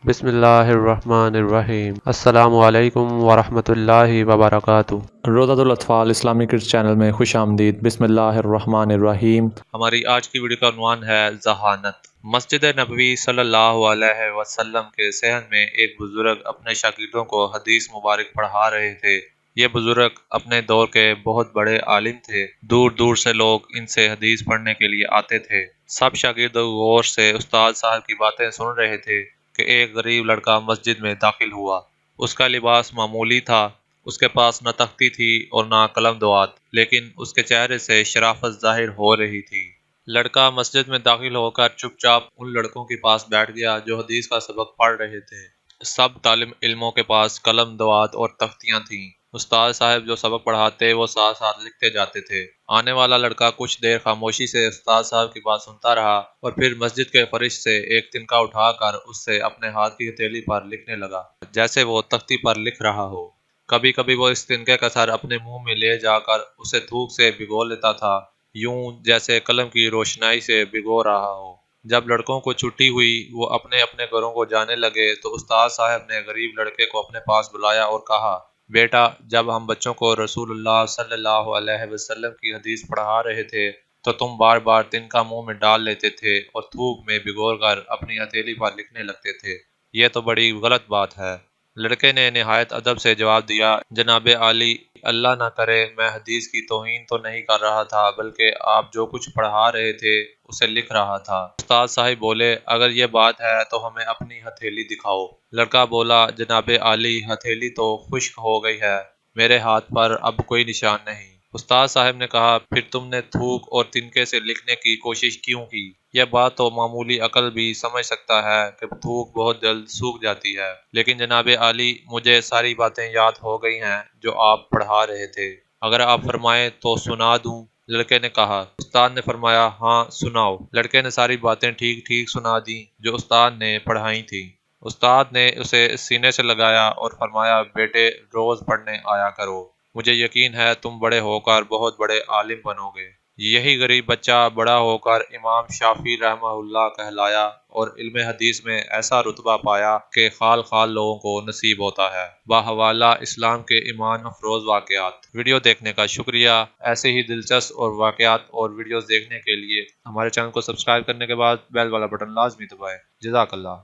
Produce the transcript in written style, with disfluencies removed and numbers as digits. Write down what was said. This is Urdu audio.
بسم اللہ الرحمن الرحیم۔ السلام علیکم ورحمۃ اللہ وبرکاتہ۔ روضۃ الاطفال اسلامک چینل میں خوش آمدید۔ بسم اللہ الرحمن الرحیم۔ ہماری آج کی ویڈیو کا عنوان ہے ذہانت۔ مسجد نبوی صلی اللہ علیہ وسلم کے صحن میں ایک بزرگ اپنے شاگردوں کو حدیث مبارک پڑھا رہے تھے۔ یہ بزرگ اپنے دور کے بہت بڑے عالم تھے۔ دور دور سے لوگ ان سے حدیث پڑھنے کے لیے آتے تھے۔ سب شاگرد غور سے استاد صاحب کی باتیں سن رہے تھے کہ ایک غریب لڑکا مسجد میں داخل ہوا۔ اس کا لباس معمولی تھا، اس کے پاس نہ تختی تھی اور نہ قلم دوات، لیکن اس کے چہرے سے شرافت ظاہر ہو رہی تھی۔ لڑکا مسجد میں داخل ہو کر چپ چاپ ان لڑکوں کے پاس بیٹھ گیا جو حدیث کا سبق پڑھ رہے تھے۔ سب طالب علموں کے پاس قلم دوات اور تختیاں تھیں۔ استاد صاحب جو سبق پڑھاتے وہ ساتھ ساتھ لکھتے جاتے تھے۔ آنے والا لڑکا کچھ دیر خاموشی سے استاد صاحب کی بات سنتا رہا اور پھر مسجد کے فرش سے ایک تنکا اٹھا کر اس سے اپنے ہاتھ کی ہتھیلی پر لکھنے لگا جیسے وہ تختی پر لکھ رہا ہو۔ کبھی کبھی وہ اس تنکے کا سر اپنے منہ میں لے جا کر اسے تھوک سے بھگو لیتا تھا، یوں جیسے قلم کی روشنائی سے بھگو رہا ہو۔ جب لڑکوں کو چھٹی ہوئی، وہ اپنے اپنے گھروں کو جانے لگے تو استاد صاحب نے غریب لڑکے کو اپنے پاس بلایا اور کہا، بیٹا، جب ہم بچوں کو رسول اللہ صلی اللہ علیہ وسلم کی حدیث پڑھا رہے تھے تو تم بار بار تنکا منہ میں ڈال لیتے تھے اور تھوک میں بھگو کر اپنی ہتھیلی پر لکھنے لگتے تھے۔ یہ تو بڑی غلط بات ہے۔ لڑکے نے نہایت ادب سے جواب دیا، جناب عالی، اللہ نہ کرے میں حدیث کی توہین تو نہیں کر رہا تھا، بلکہ آپ جو کچھ پڑھا رہے تھے اسے لکھ رہا تھا۔ استاد صاحب بولے، اگر یہ بات ہے تو ہمیں اپنی ہتھیلی دکھاؤ۔ لڑکا بولا، جناب عالی، ہتھیلی تو خشک ہو گئی ہے، میرے ہاتھ پر اب کوئی نشان نہیں۔ استاد صاحب نے کہا، پھر تم نے تھوک اور تنکے سے لکھنے کی کوشش کیوں کی؟ یہ بات تو معمولی عقل بھی سمجھ سکتا ہے کہ تھوک بہت جلد سوکھ جاتی ہے، لیکن جناب عالی، مجھے ساری باتیں یاد ہو گئی ہیں جو آپ پڑھا رہے تھے، اگر آپ فرمائیں تو سنا دوں؟ لڑکے نے کہا۔ استاد نے فرمایا، ہاں سناؤ۔ لڑکے نے ساری باتیں ٹھیک ٹھیک سنا دیں جو استاد نے پڑھائی تھیں۔ استاد نے اسے سینے سے لگایا اور فرمایا، بیٹے، روز پڑھنے آیا کرو، مجھے یقین ہے تم بڑے ہو کر بہت بڑے عالم بنو گے۔ یہی غریب بچہ بڑا ہو کر امام شافی رحمہ اللہ کہلایا اور علم حدیث میں ایسا رتبہ پایا کہ خال خال لوگوں کو نصیب ہوتا ہے۔ بحوالہ اسلام کے ایمان افروز واقعات۔ ویڈیو دیکھنے کا شکریہ۔ ایسے ہی دلچسپ اور واقعات اور ویڈیوز دیکھنے کے لیے ہمارے چینل کو سبسکرائب کرنے کے بعد بیل والا بٹن لازمی دبائیں۔ جزاک اللہ۔